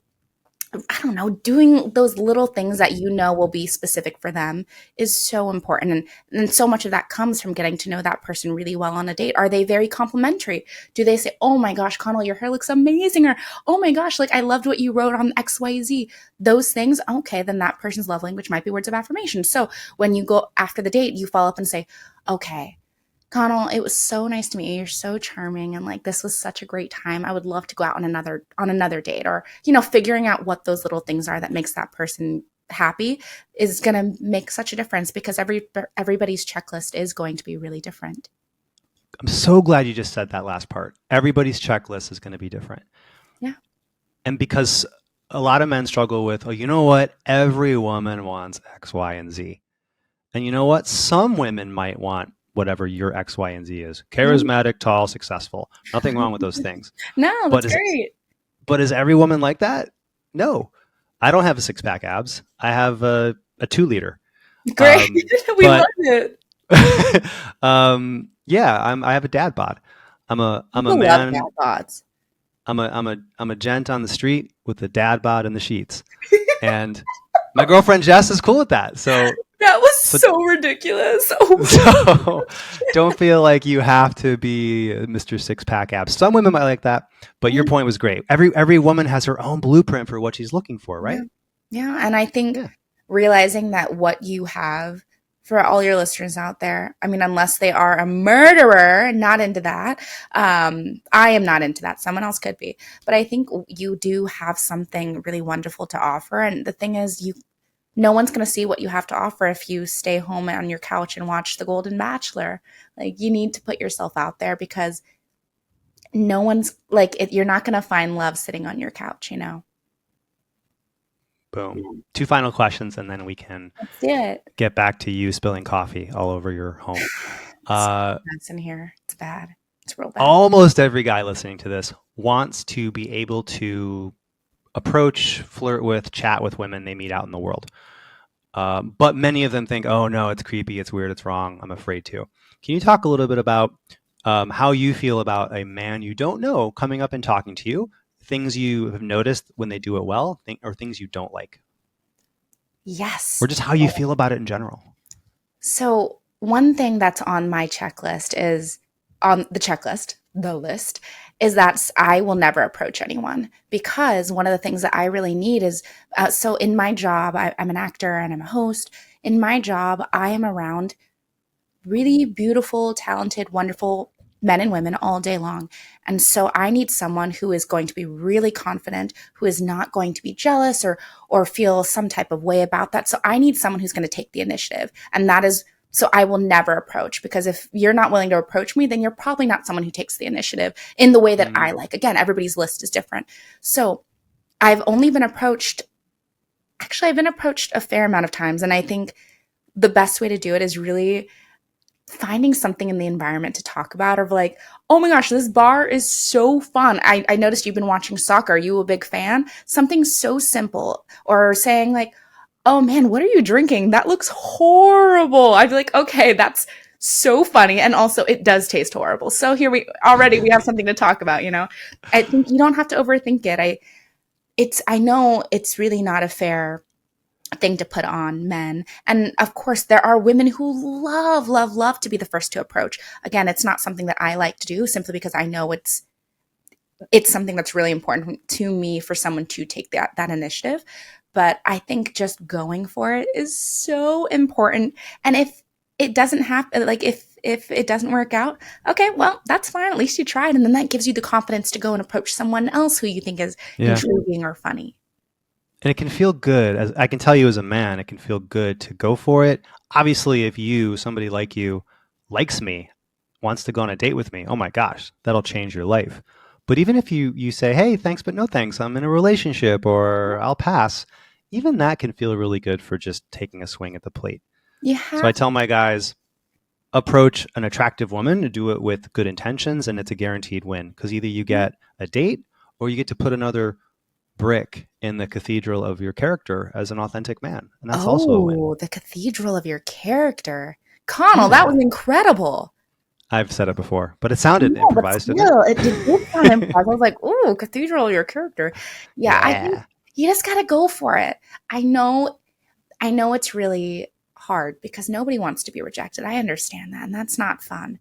I don't know, doing those little things that will be specific for them is so important. And so much of that comes from getting to know that person really well on a date. Are they very complimentary? Do they say, oh my gosh, Connell, your hair looks amazing? Or, oh my gosh, like I loved what you wrote on XYZ. Those things, okay, then that person's love language might be words of affirmation. So when you go after the date, you follow up and say, okay, Connell, it was so nice to meet you. You're so charming, and like this was such a great time. I would love to go out on another date, or figuring out what those little things are that makes that person happy is going to make such a difference because everybody's checklist is going to be really different. I'm so glad you just said that last part. Everybody's checklist is going to be different. Yeah. And because a lot of men struggle with, oh, you know what? Every woman wants X, Y, and Z. And you know what? Some women might want whatever your X, Y, and Z is. Charismatic, tall, successful. Nothing wrong with those things. No, But that's great. is every woman like that? No. I don't have a six-pack abs. I have a 2-liter. Great. We love But it. yeah, I have a dad bod. I'm a People love man. dad bods. I'm a gent on the street with a dad bod in the sheets. And my girlfriend Jess is cool with that. So That was so ridiculous. so don't feel like you have to be Mr. Six-pack abs. Some women might like that, but your point was great. Every woman has her own blueprint for what she's looking for, right? Yeah, and I think realizing that what you have, for all your listeners out there, I mean, unless they are a murderer, not into that. I am not into that. Someone else could be. But I think you do have something really wonderful to offer. And the thing is, no one's going to see what you have to offer if you stay home on your couch and watch The Golden Bachelor. Like, you need to put yourself out there because no one's like you're not going to find love sitting on your couch, you know. Boom. 2 final questions, and then we can Let's do it. get back to you spilling coffee all over your home. It's in here. It's bad. It's real bad. Almost every guy listening to this wants to be able to approach, flirt with, chat with women they meet out in the world. But many of them think, oh no, it's creepy, it's weird, it's wrong, I'm afraid to. Can you talk a little bit about how you feel about a man you don't know coming up and talking to you, things you have noticed when they do it well, or things you don't like? Yes. Or just how you feel about it in general? So one thing that's on my checklist is on the list is that I will never approach anyone, because one of the things that I really need is, so in my job, I'm an actor and I'm a host. In my job, I am around really beautiful, talented, wonderful men and women all day long. And so I need someone who is going to be really confident, who is not going to be jealous or feel some type of way about that. So I need someone who's going to take the initiative. And that is, so I will never approach, because if you're not willing to approach me, then you're probably not someone who takes the initiative in the way that I like. Again, everybody's list is different. So I've been approached a fair amount of times. And I think the best way to do it is really finding something in the environment to talk about, or like, oh my gosh, this bar is so fun. I noticed you've been watching soccer. Are you a big fan? Something so simple. Or saying like, oh man, what are you drinking? That looks horrible. I'd be like, okay, that's so funny. And also it does taste horrible. So here we have something to talk about, you know? I think you don't have to overthink it. I know it's really not a fair thing to put on men. And of course, there are women who love to be the first to approach. Again, it's not something that I like to do, simply because I know it's something that's really important to me for someone to take that initiative. But I think just going for it is so important. And if it doesn't happen, like if it doesn't work out, okay, well, that's fine. At least you tried. And then that gives you the confidence to go and approach someone else who you think is intriguing or funny. And it can feel good. As I can tell you as a man, it can feel good to go for it. Obviously, if somebody like you, likes me, wants to go on a date with me, oh my gosh, that'll change your life. But even if you say, hey, thanks, but no thanks, I'm in a relationship, or I'll pass, even that can feel really good for just taking a swing at the plate. So I tell my guys, approach an attractive woman, to do it with good intentions, and it's a guaranteed win, because either you get a date or you get to put another brick in the cathedral of your character as an authentic man. And that's also a win. Oh, the cathedral of your character. Connell, that was incredible. I've said it before, but it sounded improvised, didn't it? It did sound improvised. I was like, ooh, cathedral of your character. Yeah. I think you just got to go for it. I know it's really hard, because nobody wants to be rejected. I understand that. And that's not fun.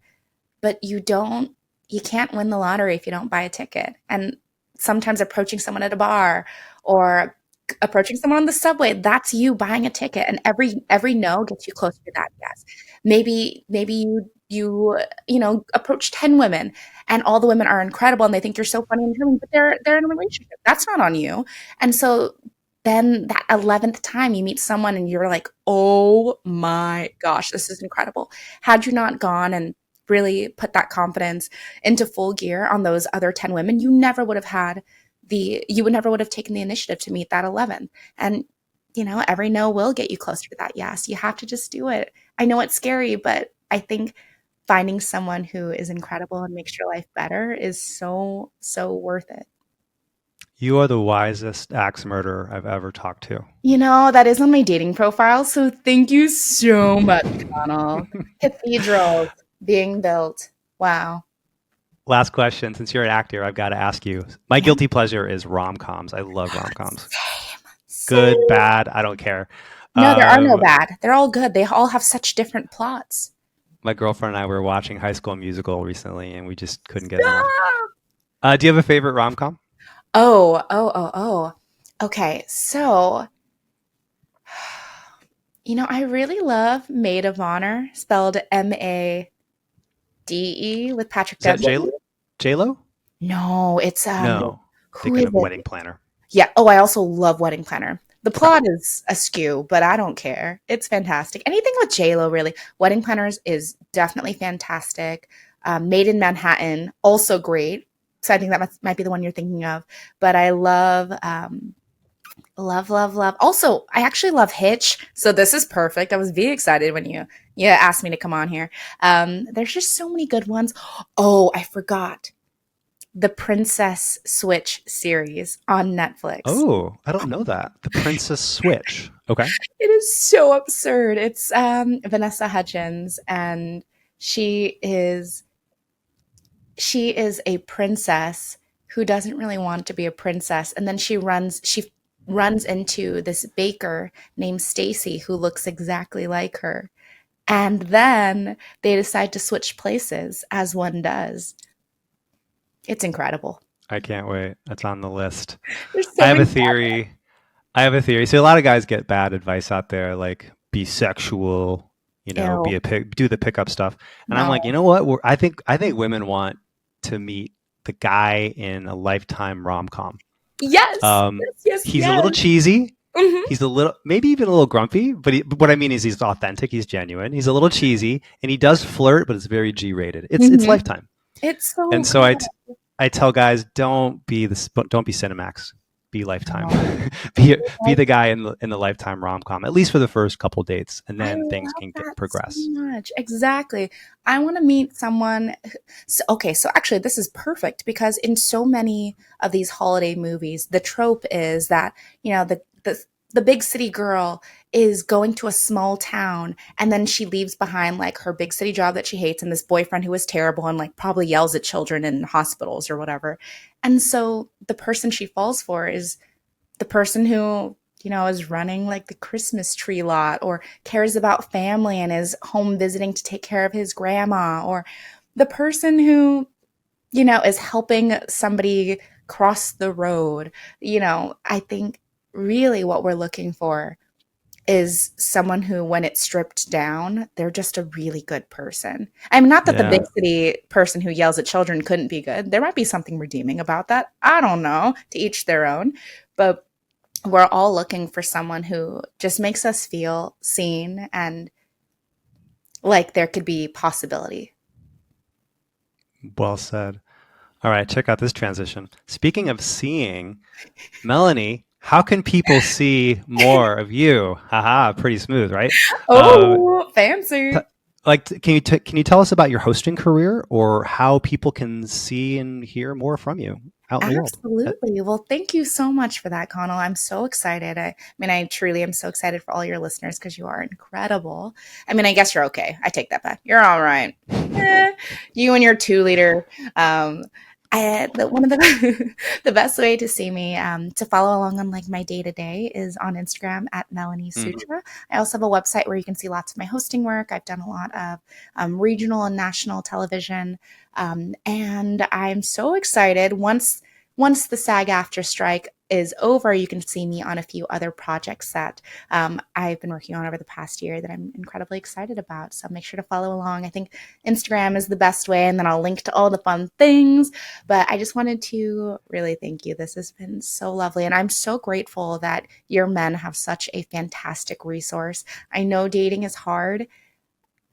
But you can't win the lottery if you don't buy a ticket. And sometimes approaching someone at a bar or approaching someone on the subway, that's you buying a ticket. And every no gets you closer to that yes. Maybe you approach 10 women and all the women are incredible and they think you're so funny and charming, but they're in a relationship. That's not on you. And so then that 11th time you meet someone and you're like, oh my gosh, this is incredible. Had you not gone and really put that confidence into full gear on those other 10 women, you never would have taken the initiative to meet that 11th. And, every no will get you closer to that yes. You have to just do it. I know it's scary, but I think finding someone who is incredible and makes your life better is so, so worth it. You are the wisest axe murderer I've ever talked to. That is on my dating profile. So thank you so much, Connell. Cathedrals being built. Wow. Last question. Since you're an actor, I've got to ask you. My guilty pleasure is rom-coms. I love rom-coms. Good, bad, I don't care. No, there are no bad. They're all good. They all have such different plots. My girlfriend and I were watching High School Musical recently, and we just couldn't get enough. Do you have a favorite rom-com? Oh. Okay, so, I really love Maid of Honor, spelled Made with Patrick Dempsey. J-Lo? No, it's no. Thinking of Wedding Planner. Yeah. Oh, I also love Wedding Planner. The plot is askew, but I don't care. It's fantastic. Anything with J-Lo, really. Wedding Planners is definitely fantastic. Made in Manhattan, also great. So I think that might be the one you're thinking of. But I love, love. Also, I actually love Hitch. So this is perfect. I was very excited when you asked me to come on here. There's just so many good ones. Oh, I forgot. The Princess Switch series on Netflix. Oh, I don't know that. The Princess Switch. Okay. It is so absurd. It's Vanessa Hudgens, and she is a princess who doesn't really want to be a princess, and then she runs into this baker named Stacy who looks exactly like her. And then they decide to switch places, as one does. It's incredible. I can't wait. That's on the list. There's so I have a many theory. So a lot of guys get bad advice out there, like be sexual, Ew. do the pickup stuff. And I'm No. like, you know what? I think women want to meet the guy in a Lifetime rom-com. Yes. Yes. He's a little cheesy. Mhm. He's maybe even a little grumpy, but what I mean is he's authentic. He's genuine. He's a little cheesy, and he does flirt, but it's very G-rated. It's Lifetime. It's so. And so I tell guys, don't be Cinemax, be Lifetime. be the guy in the Lifetime rom-com, at least for the first couple dates, and then things can progress. So much. Exactly. I want to meet someone. So actually this is perfect, because in so many of these holiday movies, the trope is that, the big city girl is going to a small town, and then she leaves behind like her big city job that she hates and this boyfriend who is terrible and like probably yells at children in hospitals or whatever. And so the person she falls for is the person who, is running like the Christmas tree lot, or cares about family and is home visiting to take care of his grandma, or the person who, is helping somebody cross the road. I think really what we're looking for is someone who, when it's stripped down, they're just a really good person. I mean, not that the big city person who yells at children couldn't be good. There might be something redeeming about that. I don't know, to each their own. But we're all looking for someone who just makes us feel seen and like there could be possibility. Well said. All right, check out this transition. Speaking of seeing, Melanie, how can people see more of you? Haha, pretty smooth, right? Fancy. Can you tell us about your hosting career, or how people can see and hear more from you out in the world? Absolutely. Well, thank you so much for that, Connell. I'm so excited. I truly am so excited for all your listeners, because you are incredible. I mean, I guess you're okay. I take that back. You're all right. You and your 2-liter. One of the the best way to see me, to follow along on like my day-to-day, is on Instagram at Melanie Sutra. I also have a website where you can see lots of my hosting work. I've done a lot of regional and national television, and I'm so excited. Once the SAG-AFTRA strike is over, you can see me on a few other projects that I've been working on over the past year that I'm incredibly excited about. So make sure to follow along. I think Instagram is the best way, and then I'll link to all the fun things. But I just wanted to really thank you. This has been so lovely, and I'm so grateful that your men have such a fantastic resource. I know dating is hard,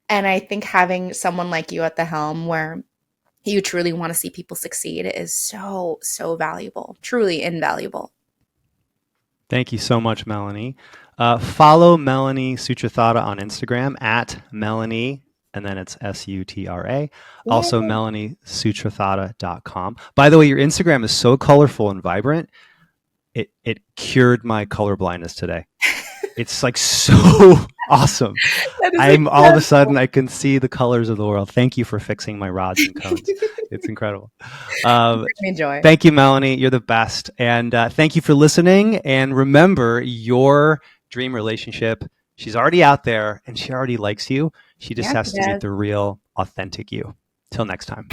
and I think having someone like you at the helm, where you truly want to see people succeed, is so, so valuable, truly invaluable. Thank you so much, Melanie. Follow Melanie Sutrathada on Instagram at Melanie, and then it's Sutra. Also, MelanieSutrathada.com. By the way, your Instagram is so colorful and vibrant. It cured my color blindness today. It's like so awesome. All of a sudden I can see the colors of the world. Thank you for fixing my rods and cones. It's incredible. Enjoy. Thank you, Melanie. You're the best. And thank you for listening. And remember, your dream relationship, she's already out there and she already likes you. She just has to meet the real, authentic you. Till next time.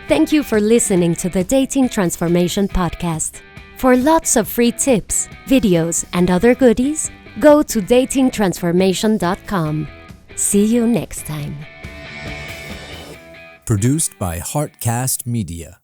Thank you for listening to the Dating Transformation Podcast. For lots of free tips, videos, and other goodies, go to datingtransformation.com. See you next time. Produced by Heartcast Media.